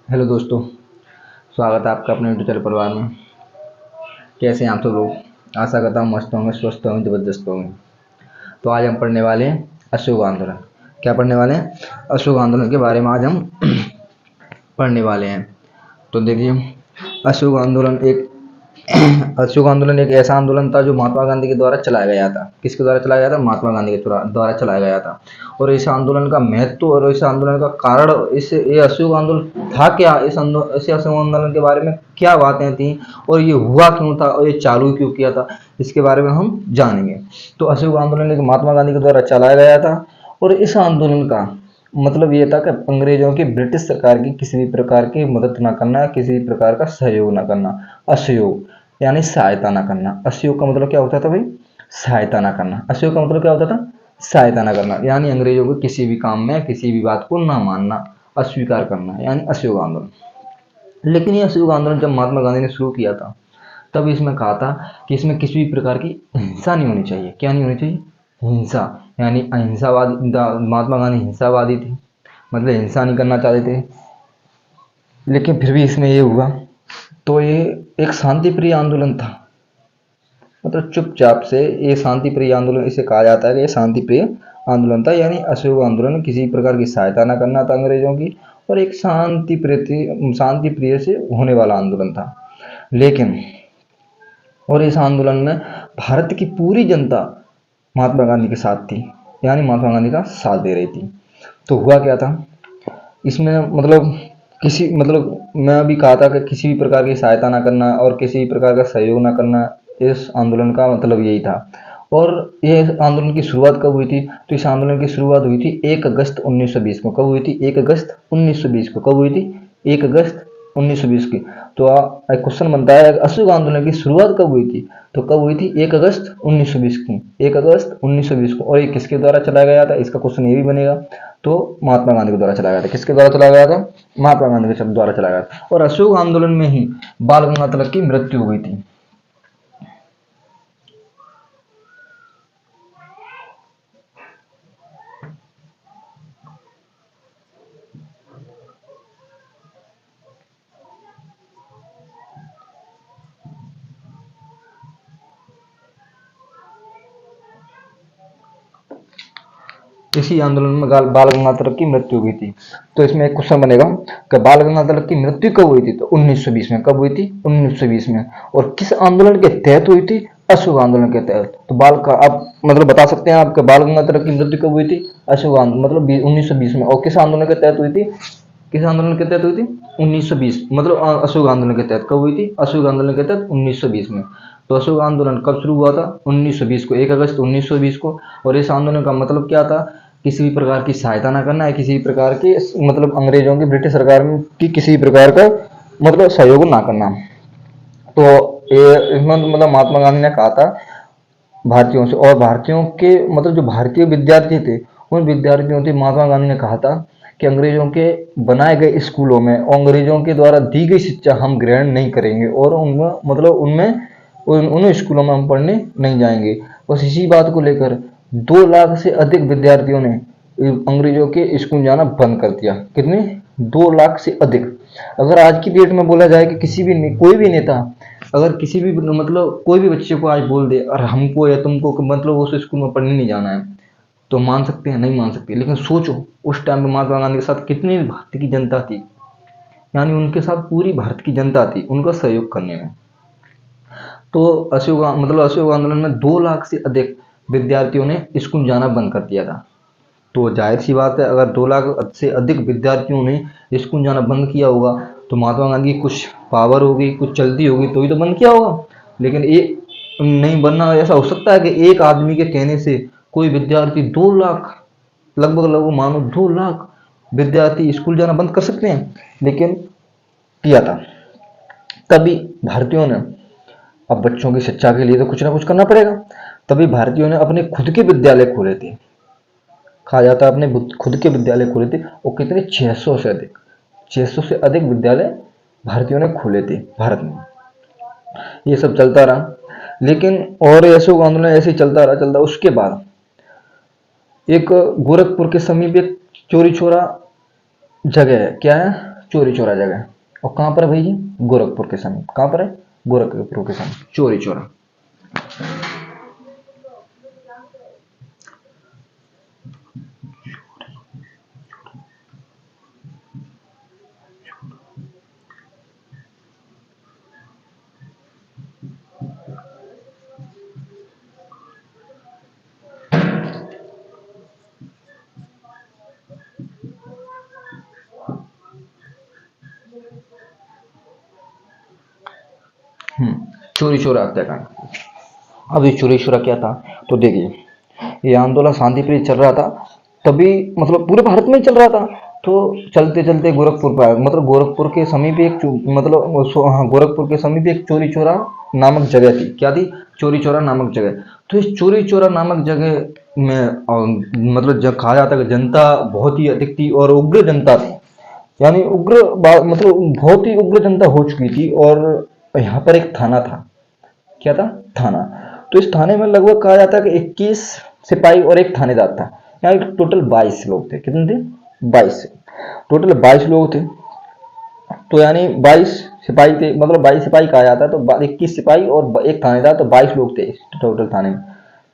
Hello दोस्तों, स्वागत है आपका अपने यूट्यूब चैनल परिवार में। कैसे हैं आप सब लोग? आशा करता हूँ मस्त होंगे, स्वस्थ होंगे, ज़बरदस्त होंगे। तो आज हम पढ़ने वाले हैं अशोक आंदोलन। क्या पढ़ने वाले हैं? अशोक आंदोलन के बारे में आज हम पढ़ने वाले हैं। तो देखिए, अशोक आंदोलन एक अशोक आंदोलन एक ऐसा आंदोलन था जो महात्मा गांधी के द्वारा चलाया गया था। किसके द्वारा चलाया गया था? महात्मा गांधी के द्वारा चलाया गया था। और इस आंदोलन का महत्व और इस आंदोलन का कारण, ये अशोक आंदोलन था क्या, इस अशोक आंदोलन के बारे में क्या बातें थी और ये हुआ क्यों था और ये चालू क्यों किया था, इसके बारे में हम जानेंगे। तो अशोक आंदोलन एक महात्मा गांधी के द्वारा चलाया गया था और इस आंदोलन का मतलब ये था कि अंग्रेजों की, ब्रिटिश सरकार की किसी भी प्रकार की मदद न करना, किसी भी प्रकार का सहयोग न करना। असहयोग यानी सहायता ना करना। असहयोग का मतलब क्या होता था भाई? सहायता ना करना। असहयोग का मतलब क्या होता था? सहायता ना करना, यानी अंग्रेजों को किसी भी काम में, किसी भी बात को ना मानना, अस्वीकार करना, यानी असहयोग आंदोलन। लेकिन ये असहयोग आंदोलन जब महात्मा गांधी ने शुरू किया था, तब इसमें कहा था कि इसमें किसी भी प्रकार की हिंसा नहीं होनी चाहिए। क्या नहीं होनी चाहिए? हिंसा, यानी अहिंसावादी। महात्मा गांधी हिंसावादी थे, मतलब हिंसा नहीं करना चाहते थे। लेकिन फिर भी इसमें ये हुआ। तो ये एक शांति प्रिय आंदोलन था, मतलब चुपचाप से ये शांति प्रिय आंदोलन इसे कहा जाता है कि ये शांति प्रिय आंदोलन था। यानी अशोक आंदोलन किसी प्रकार की सहायता न करना था अंग्रेजों की, और एक शांति प्रिय से होने वाला आंदोलन था। लेकिन और इस आंदोलन में भारत की पूरी जनता महात्मा गांधी के साथ थी, यानी महात्मा गांधी का साथ दे रही थी। तो हुआ क्या था इसमें, मैं अभी कहा था कि किसी भी प्रकार की सहायता ना करना और किसी भी प्रकार का सहयोग ना करना, इस आंदोलन का मतलब यही था। और ये आंदोलन की शुरुआत कब हुई थी? तो इस आंदोलन की शुरुआत हुई थी 1 अगस्त 1920 को। कब हुई थी? 1 अगस्त 1920 को। कब हुई थी? 1 अगस्त 1920 की। तो एक क्वेश्चन बनता है, अशोक आंदोलन की शुरुआत कब हुई थी? तो कब हुई थी? 1 अगस्त 1920 की। 1 अगस्त 1920 को। और ये किसके द्वारा चलाया गया था? इसका क्वेश्चन ये भी बनेगा। तो महात्मा गांधी के द्वारा चलाया गया था। किसके द्वारा चलाया गया था? महात्मा गांधी के द्वारा चलाया गया था। और अशोक आंदोलन में ही बाल गंगाधर तिलक की मृत्यु हो गई थी। इसी आंदोलन में बाल गंगाधर तिलक की मृत्यु हुई थी। तो इसमें एक क्वेश्चन बनेगा कि बाल गंगाधर तिलक की मृत्यु कब हुई थी? तो 1920 में। कब हुई थी? 1920 में। और किस आंदोलन के तहत हुई थी? अशोक आंदोलन के तहत। तो बाल का आप मतलब बता सकते हैं आप कि बाल गंगाधर तिलक की मृत्यु कब हुई थी? अशोक आंदोलन मतलब 1920 में। और किस आंदोलन के तहत हुई थी? किस आंदोलन के तहत हुई थी? 1920, मतलब अशोक आंदोलन के तहत। कब हुई थी? अशोक आंदोलन के तहत 1920 में। तो अशोक आंदोलन कब शुरू हुआ था? 1920 को, 1 अगस्त 1920 को। और इस आंदोलन का मतलब क्या था? किसी भी प्रकार की सहायता ना करना है, किसी भी प्रकार की मतलब अंग्रेजों की, ब्रिटिश सरकार की किसी भी प्रकार का मतलब सहयोग ना करना। तो ये इसमें मतलब महात्मा गांधी ने कहा था भारतीयों से, और भारतीयों के मतलब जो भारतीय विद्यार्थी थे, उन विद्यार्थियों से महात्मा गांधी ने कहा था कि अंग्रेजों के बनाए गए स्कूलों में अंग्रेजों के द्वारा दी गई शिक्षा हम ग्रहण नहीं करेंगे, और उनमें मतलब उन स्कूलों में हम पढ़ने नहीं जाएंगे। बस इसी बात को लेकर 2 लाख से अधिक विद्यार्थियों ने अंग्रेजों के स्कूल जाना बंद कर दिया। कितने? 2 लाख से अधिक। अगर आज की डेट में बोला जाए कि कोई भी नेता अगर किसी भी मतलब कोई भी बच्चे को आज बोल दे और हमको या तुमको मतलब उस स्कूल में पढ़ने नहीं जाना है, तो मान सकते हैं? नहीं मान सकते। लेकिन सोचो उस टाइम पे महात्मा गांधी के साथ कितनी भारत की जनता थी, यानी उनके साथ पूरी भारत की जनता थी उनका सहयोग करने में। तो अशोक आंदोलन में 2 लाख से अधिक विद्यार्थियों ने स्कूल जाना बंद कर दिया था। तो जाहिर सी बात है, अगर 2 लाख से अधिक विद्यार्थियों ने स्कूल जाना बंद किया होगा, तो महात्मा गांधी की कुछ पावर होगी, कुछ चलती होगी, तो ही तो बंद किया होगा। लेकिन ये नहीं बनना, ऐसा हो सकता है कि एक आदमी के कहने से कोई विद्यार्थी 2 लाख, लगभग मानो 2 लाख विद्यार्थी स्कूल जाना बंद कर सकते हैं? लेकिन किया था। तभी भारतीयों ने, अब बच्चों की शिक्षा के लिए तो कुछ ना कुछ करना पड़ेगा, तभी भारतीयों ने अपने खुद के विद्यालय खोले थे। कहा जाता है अपने खुद के विद्यालय खोले थे। और कितने? 600 से अधिक विद्यालय भारतीयों ने खोले थे भारत में। ये सब चलता रहा। लेकिन और अशोक आंदोलन ऐसे ही चलता रहा। उसके बाद एक गोरखपुर के समीप एक चौरी चौरा जगह है। क्या है? चोरी चौरा जगह। और कहाँ पर है भाई जी? गोरखपुर के समीप। कहाँ पर है? गोरखपुर के समीप चोरी चौरा। चोरी चौरा हत्याकांड। अब ये चोरी चौरा क्या था? तो देखिए, ये आंदोलन शांतिप्रिय चल रहा था, तभी मतलब पूरे भारत में ही चल रहा था। तो चलते चलते गोरखपुर पर, मतलब गोरखपुर के समीप एक हाँ, गोरखपुर के समीप एक चोरी चौरा नामक जगह थी। क्या थी? चोरी चौरा नामक जगह। तो इस चोरी चौरा नामक जगह में मतलब जब कहा जाता है कि जनता बहुत ही अधिक थी और उग्र जनता थी, यानी मतलब बहुत ही उग्र जनता हो चुकी थी। और यहाँ पर एक थाना था। क्या था? थाना। तो इस थाने में लगभग कहा जाता है कि 21 सिपाही और एक थानेदार था। यहाँ टोटल 22 लोग थे। कितने थे? 22। टोटल 22 लोग थे। तो यानी 22 सिपाही थे, मतलब 22 सिपाही कहा जाता है, तो 21 सिपाही और एक थानेदार, तो 22 लोग थे टोटल थाने में।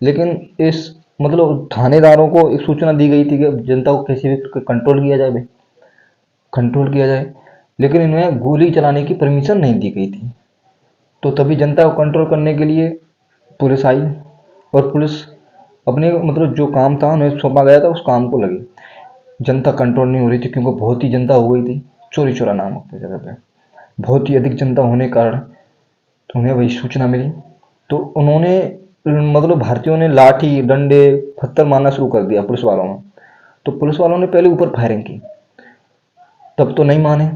लेकिन इस मतलब थानेदारों को एक सूचना दी गई थी कि जनता को किसी भी कंट्रोल किया जाए, कंट्रोल किया जाए, लेकिन इन्हें गोली चलाने की परमिशन नहीं दी गई थी। तो तभी जनता को कंट्रोल करने के लिए पुलिस आई, और पुलिस अपने मतलब जो काम था उन्हें सौंपा गया था, उस काम को लगी। जनता कंट्रोल नहीं हो रही थी, क्योंकि बहुत ही जनता हो गई थी चोरी चौरा नामक जगह पे। बहुत ही अधिक जनता होने के कारण उन्हें वही सूचना मिली। तो उन्होंने मतलब भारतीयों ने लाठी डंडे पत्थर मारना शुरू कर दिया पुलिस वालों ने। तो पुलिस वालों ने पहले ऊपर फायरिंग की, तब तो नहीं माने।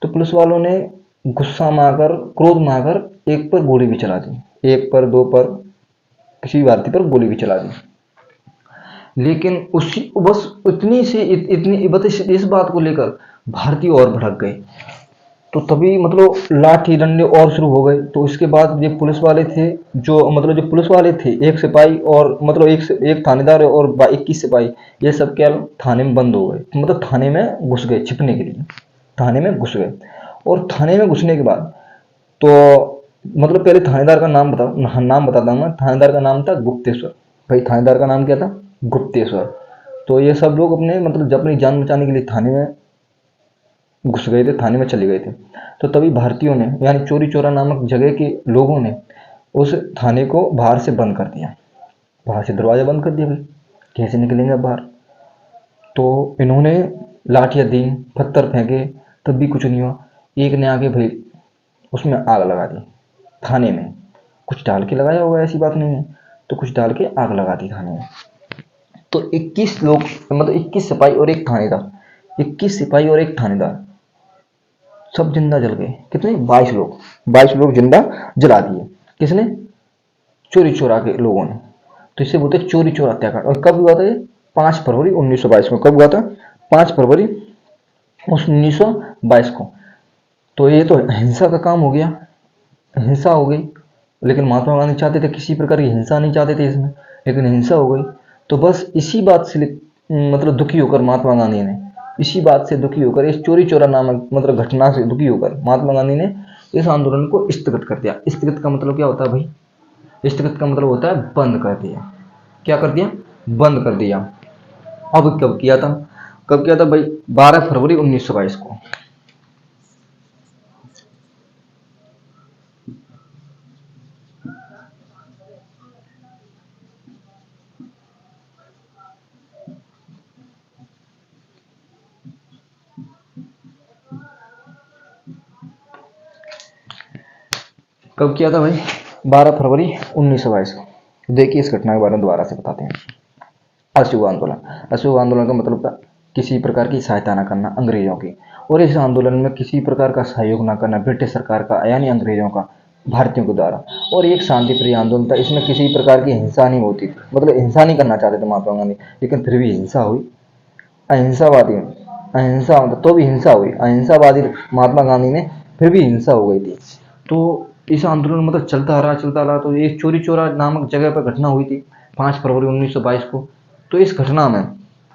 तो पुलिस वालों ने गुस्सा में आकर, क्रोध में आकर एक पर गोली भी चला दी, एक पर, दो पर, किसी भारतीय पर गोली भी चला दी। लेकिन उसी बस इतनी सी इतनी बस इस बात को लेकर भारतीय और भड़क गए। तो तभी मतलब लाठी डंडे और शुरू हो गए। तो इसके बाद ये पुलिस वाले थे, जो पुलिस वाले थे, एक सिपाही और मतलब एक थानेदार और 21 सिपाही, ये सब क्या थाने में बंद हो गए, मतलब थाने में घुस गए छिपने के लिए। थाने में घुस गए, और थाने में घुसने के बाद तो मतलब पहले थानेदार का नाम बताता हूँ मैं। थानेदार का नाम था गुप्तेश्वर। भाई थानेदार का नाम क्या था? गुप्तेश्वर। तो ये सब लोग अपने मतलब जब अपनी जान बचाने के लिए थाने में घुस गए थे, थाने में चले गए थे। तो तभी भारतीयों ने, यानी चोरी चौरा नामक जगह के लोगों ने उस थाने को बाहर से बंद कर दिया, बाहर से दरवाजा बंद कर दिया। भाई कैसे निकलेंगे बाहर? तो इन्होंने लाठियाँ दी, पत्थर फेंके, तब भी कुछ नहीं हुआ। एक ने आके भाई उसमें आग लगा दी थाने में। कुछ डाल के लगाया होगा, ऐसी बात नहीं है, तो कुछ डाल के आग लगा दी थाने में। तो 21 लोग, मतलब 21 सिपाही और एक थानेदार, 21 सिपाही और एक थानेदार सब जिंदा जल गए। कितने? 22 लोग। 22 लोग जिंदा जला दिए। किसने? चोरी चोरा के लोगों ने। तो इसे बोलते चोरी चोरा हत्याकांड। और कब हुआ था ये? 5 फरवरी 1922 को। कब हुआ था? 5 फरवरी 1922 को। तो ये तो हिंसा का काम हो गया, हिंसा हो गई। लेकिन महात्मा गांधी चाहते थे किसी प्रकार की हिंसा नहीं चाहते थे इसमें, लेकिन हिंसा हो गई। तो बस इसी बात से मतलब दुखी होकर महात्मा गांधी ने, इसी बात से दुखी होकर, इस चोरी चोरा नामक मतलब घटना से दुखी होकर महात्मा गांधी ने इस आंदोलन को स्थगित कर दिया। स्थगित का मतलब क्या होता है भाई? स्थगित का मतलब होता है बंद कर दिया। क्या कर दिया? बंद कर दिया। अब कब किया था? कब किया था भाई? 12 फरवरी 1922 को। कब किया था भाई? 12 फरवरी 1922 को। देखिए इस घटना के बारे में दोबारा से बताते हैं। असहयोग आंदोलन। असहयोग आंदोलन का मतलब था किसी प्रकार की सहायता न करना अंग्रेजों की, और इस आंदोलन में किसी प्रकार का सहयोग न करना ब्रिटिश सरकार का, यानी अंग्रेजों का भारतीयों के द्वारा। और एक शांति प्रिय आंदोलन था, इसमें किसी प्रकार की हिंसा नहीं होती थी, मतलब हिंसा नहीं करना चाहते थे महात्मा गांधी, लेकिन फिर भी हिंसा हुई। अहिंसावादी, अहिंसा तो भी हिंसा हुई, अहिंसावादी महात्मा गांधी ने, फिर भी हिंसा हो गई थी। तो इस आंदोलन मतलब चलता रहा। तो एक चोरी चोरा नामक जगह पर घटना हुई थी 5 फरवरी 1922 को। तो इस घटना में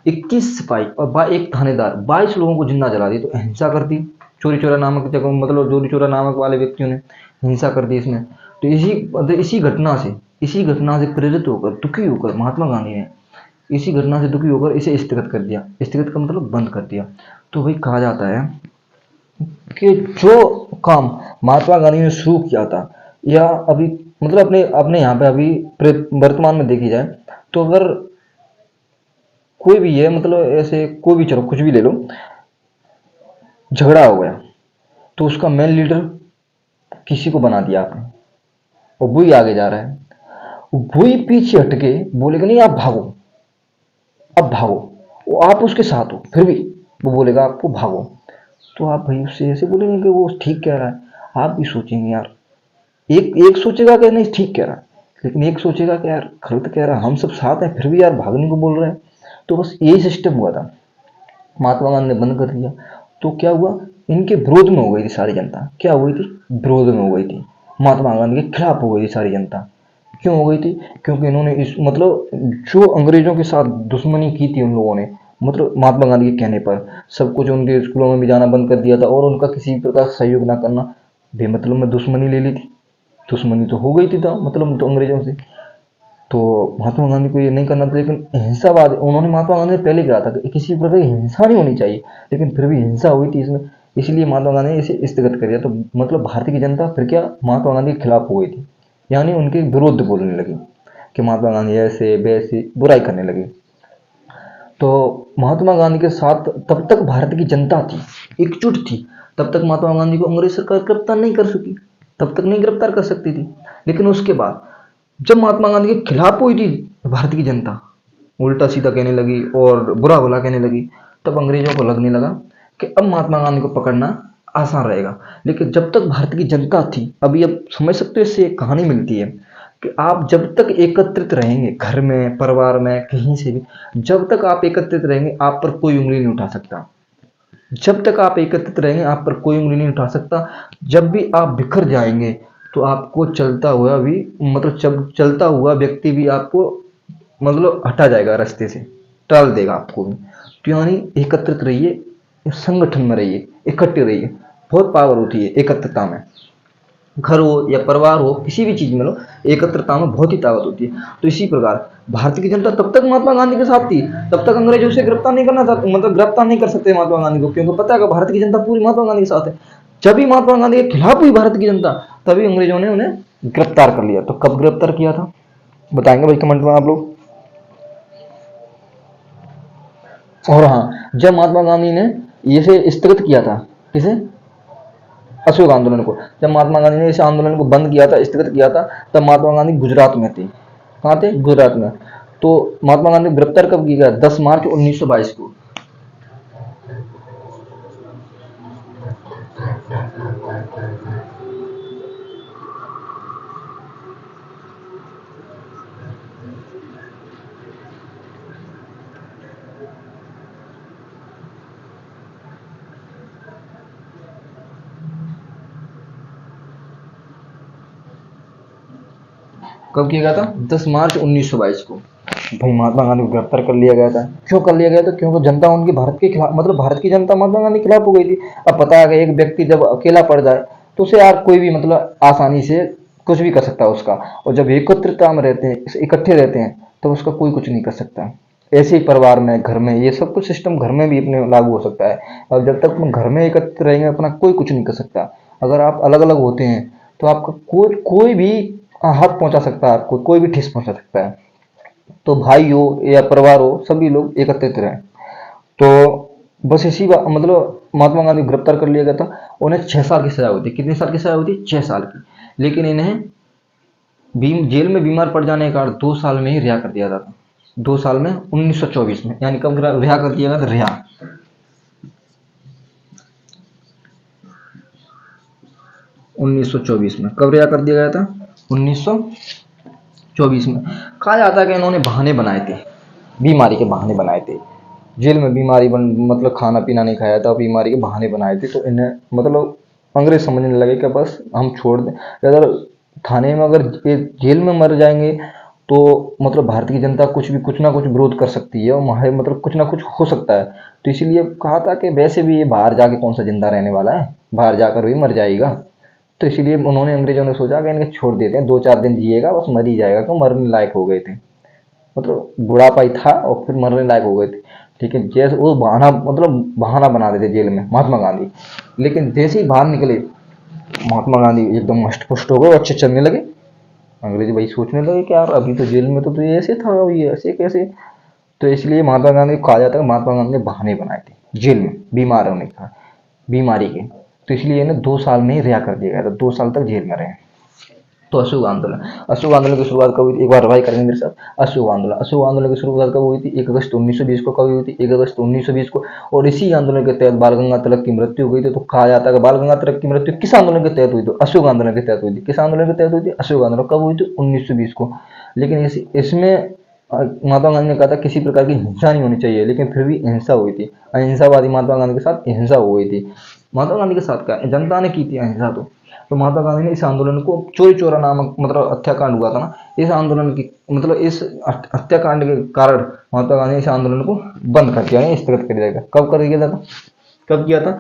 21 सिपाही और एक थानेदार 22 लोगों को जिंदा जला दिया। तो हिंसा कर दी चोरी चोरा नामक जगह, मतलब चोरी चोरा नामक वाले व्यक्तियों ने हिंसा कर दी इसमें। तो इसी घटना से प्रेरित होकर, दुखी होकर महात्मा गांधी ने इसी घटना से दुखी होकर इसे स्थगित कर दिया। स्थगित का मतलब बंद कर दिया। तो भाई कहा जाता है कि जो काम महात्मा गांधी ने शुरू किया था, या अभी मतलब अपने अपने यहाँ पे अभी वर्तमान में देखी जाए, तो अगर कोई भी है, मतलब ऐसे कोई भी, चलो कुछ भी ले लो, झगड़ा हो गया तो उसका मेन लीडर किसी को बना दिया आपने, और वही आगे जा रहा है, वही पीछे हटके बोलेगा नहीं आप भागो, अब भागो, वो आप उसके साथ हो, फिर भी वो बोलेगा आपको भागो। तो आप भाई उससे ऐसे बोलेंगे कि वो ठीक कह रहा है, आप भी सोचेंगे यार, एक सोचेगा कि नहीं ठीक कह रहा है, लेकिन एक सोचेगा कि यार गलत कह रहा है, हम सब साथ हैं फिर भी यार भागने को बोल रहे हैं। तो बस यही सिस्टम हुआ था, महात्मा गांधी ने बंद कर दिया। तो क्या हुआ, इनके विरोध में हो गई थी सारी जनता। क्या हो गई थी, विरोध में हो गई थी, महात्मा गांधी के खिलाफ हो गई थी सारी जनता। क्यों हो गई थी, क्योंकि इन्होंने इस मतलब जो अंग्रेजों के साथ दुश्मनी की थी उन लोगों ने, मतलब महात्मा गांधी के कहने पर सब कुछ उनके स्कूलों में भी जाना बंद कर दिया था, और उनका किसी प्रकार सहयोग ना करना, बेमतलब में दुश्मनी ले ली थी। दुश्मनी तो हो गई थी था मतलब तो अंग्रेजों से। तो महात्मा गांधी को ये नहीं करना था, लेकिन हिंसावाद उन्होंने, महात्मा गांधी ने पहले कहा था कि किसी प्रकार की हिंसा नहीं होनी चाहिए, लेकिन फिर भी हिंसा हुई थी इसमें, इसलिए महात्मा गांधी ने इसे स्थगित कर दिया। तो मतलब भारतीय की जनता फिर क्या महात्मा गांधी के खिलाफ हो गई थी, यानी उनके विरुद्ध बोलने लगी कि महात्मा गांधी ऐसे वैसे बुराई करने लगी। तो महात्मा गांधी के साथ तब तक भारत की जनता थी, एकजुट थी, तब तक महात्मा गांधी को अंग्रेज सरकार गिरफ्तार नहीं कर सकी, तब तक नहीं गिरफ्तार कर सकती थी। लेकिन उसके बाद जब महात्मा गांधी के खिलाफ हुई थी भारत की जनता, उल्टा सीधा कहने लगी और बुरा भला कहने लगी, तब अंग्रेजों को लगने लगा कि अब महात्मा गांधी को पकड़ना आसान रहेगा। लेकिन जब तक भारत की जनता थी, अभी अब समझ सकते हो, इससे एक कहानी मिलती है कि आप जब तक एकत्रित रहेंगे, घर में, परिवार में, कहीं से भी, जब तक आप एकत्रित रहेंगे आप पर कोई उंगली नहीं उठा सकता। जब तक आप एकत्रित रहेंगे आप पर कोई उंगली नहीं उठा सकता। जब भी आप बिखर जाएंगे तो आपको चलता हुआ भी, मतलब चलता हुआ व्यक्ति भी आपको मतलब हटा जाएगा रास्ते से, टाल देगा आपको भी। तो यानी एकत्रित रहिए, संगठन में रहिए, इकट्ठे रहिए। बहुत पावर होती है एकत्रितता में, घर हो या परिवार हो, किसी भी चीज में लो, एकत्रता में बहुत ही ताकत होती है। तो इसी प्रकार भारतीय की जनता तब तक महात्मा गांधी के साथ थी, तब तक अंग्रेज उसे गिरफ्तार नहीं करना चाहते, मतलब गिरफ्तार नहीं कर सकते महात्मा गांधी को, क्योंकि पता है कि भारत की जनता पूरी महात्मा गांधी के साथ है। जब भी महात्मा गांधी के खिलाफ हुई भारत की जनता, तभी अंग्रेजों ने उन्हें गिरफ्तार कर लिया। तो कब गिरफ्तार किया था बताएंगे भाई कमेंट में आप लोग। और हाँ, जब महात्मा गांधी ने इसे स्थगित किया था, किसे, अशोक आंदोलन को, जब महात्मा गांधी ने इस आंदोलन को बंद किया था, स्थगित किया था, तब महात्मा गांधी गुजरात में थे। कहाँ थे, गुजरात में। तो महात्मा गांधी को गिरफ्तार कब किया गया, 10 मार्च 1922 को। कब किया गया था, 10 मार्च 1922 को। भाई महात्मा गांधी को गिरफ्तार कर लिया गया था। क्यों कर लिया गया था, क्योंकि जनता उनकी भारत के खिलाफ, मतलब भारत की जनता महात्मा गांधी के खिलाफ हो गई थी। अब पता है कि एक व्यक्ति जब अकेला पड़ जाए तो उसे यार कोई भी मतलब आसानी से कुछ भी कर सकता है उसका, और जब एकत्रितता में रहते हैं, इकट्ठे रहते हैं, तो उसका कोई कुछ नहीं कर सकता। ऐसे ही परिवार में, घर में, ये सब कुछ सिस्टम घर में भी अपने लागू हो सकता है। और जब तक हम घर में एकत्रित रहेंगे अपना कोई कुछ नहीं कर सकता। अगर आप अलग अलग होते हैं तो आपका कोई भी हाथ पहुंचा सकता है, आपको कोई भी ठेस पहुंचा सकता है। तो भाई हो या परिवार हो, सभी लोग एकत्रित रहें। तो बस इसी मतलब महात्मा गांधी को गिरफ्तार कर लिया गया था। उन्हें 6 साल की सजा हुई थी। कितने साल की सजा हुई थी, 6 साल की। लेकिन इन्हें जेल में बीमार पड़ जाने के कारण 2 साल में ही रिहा कर दिया था। 2 साल में 1924 में, यानी कब रिहा कर दिया गया था, रिहा 1924 में। कब रिहा कर दिया गया था, 1924 में। कहा जाता है कि इन्होंने बहाने बनाए थे, बीमारी के बहाने बनाए थे। जेल में बीमारी मतलब खाना पीना नहीं खाया था, बीमारी के बहाने बनाए थे। तो इन्हें मतलब अंग्रेज समझने लगे कि बस हम छोड़ दें, अगर थाने में, अगर जेल में मर जाएंगे तो मतलब भारतीय जनता कुछ ना कुछ विरोध कर सकती है और वहाँ मतलब कुछ ना कुछ हो सकता है। तो इसीलिए कहा था कि वैसे भी ये बाहर जाके कौन सा जिंदा रहने वाला है, बाहर जाकर भी मर जाएगा। तो इसीलिए उन्होंने, अंग्रेजों ने सोचा कि इनके छोड़ देते हैं, 2-4 दिन जिएगा बस, मर ही जाएगा, क्यों मरने लायक हो गए थे, मतलब बुढ़ापा ही था और फिर मरने लायक हो गए थे। ठीक है, जैसे वो बहाना, मतलब बहाना बना देते जेल में महात्मा गांधी, लेकिन जैसे ही बाहर निकले महात्मा गांधी एकदम हष्ट पुष्ट हो गए, अच्छे चलने लगे। अंग्रेजी भाई सोचने लगे कि यार अभी तो जेल में तो ये ऐसे था, ये ऐसे कैसे। तो इसलिए महात्मा गांधी को कहा जाता है महात्मा गांधी ने बहाने बनाए थे जेल में बीमार होने का, बीमारी के। तो इसलिए इन्हें 2 साल में ही रिहा कर दिया गया था, 2 साल तक जेल में रहे। तो अशोक आंदोलन, अशोक आंदोलन की शुरुआत कब हुई थी, एक बार रिवाइज करेंगे मेरे साथ। अशोक आंदोलन, अशोक आंदोलन की शुरुआत कब हुई थी, 1 अगस्त 1920 को। कब हुई थी, 1 अगस्त 1920 को। और इसी आंदोलन के तहत बाल गंगाधर तिलक की मृत्यु हुई थी। तो कहा जाता है कि बाल गंगाधर तिलक की मृत्यु किस आंदोलन के तहत हुई थी, अशोक आंदोलन के तहत हुई थी। किस आंदोलन के तहत हुई थी, अशोक आंदोलन। कब हुई थी, 1920 को। लेकिन इसमें महात्मा गांधी ने कहा था किसी प्रकार की हिंसा नहीं होनी चाहिए, लेकिन फिर भी हिंसा हुई थी। अहिंसावादी महात्मा गांधी के साथ हिंसा हुई थी। महात्मा गांधी के साथ क्या, जनता ने की थी अहिंसा। तो महात्मा गांधी ने इस आंदोलन को, चोरी चोरा नामक मतलब हत्याकांड हुआ था ना, इस आंदोलन की मतलब इस हत्याकांड के कारण महात्मा गांधी ने इस आंदोलन को बंद कर दिया, स्थगित कर दिया गया। कब कर दिया था, कब किया था,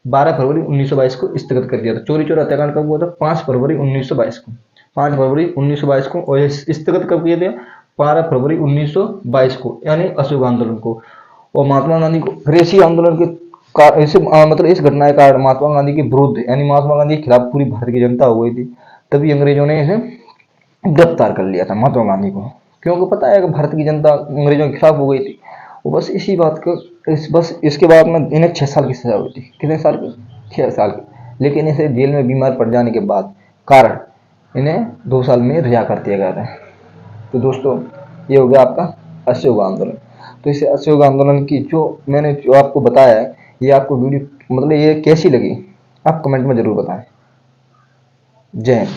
12 फरवरी 1922 को स्थगित कर दिया था। चोरी चोरा हत्याकांड कब हुआ था, 5 फरवरी 1922 को। 5 फरवरी 1922 को। और स्थगित कब किया गया, 12 फरवरी 1922 को, यानी अशोक आंदोलन को। और महात्मा गांधी को फिर इसी आंदोलन के ऐसे मतलब इस घटना के कारण महात्मा गांधी के विरुद्ध, यानी महात्मा गांधी के खिलाफ पूरी भारत की जनता हो गई थी। तभी अंग्रेजों ने इसे गिरफ्तार कर लिया था महात्मा गांधी को, क्योंकि पता है कि भारत की जनता अंग्रेजों के खिलाफ हो गई थी। वो बस इसी बात को, बस इसके बाद में इन्हें 6 साल की सजा हुई थी। कितने साल की, 6 साल की। लेकिन इसे जेल में बीमार पड़ जाने के बाद कारण इन्हें 2 साल में रिहा कर दिया गया था। तो दोस्तों, ये हो गया आपका अशोक आंदोलन। तो इस अशोक आंदोलन की मैंने जो आपको बताया है, ये आपको वीडियो मतलब ये कैसी लगी, आप कमेंट में जरूर बताएं। जय हिंद।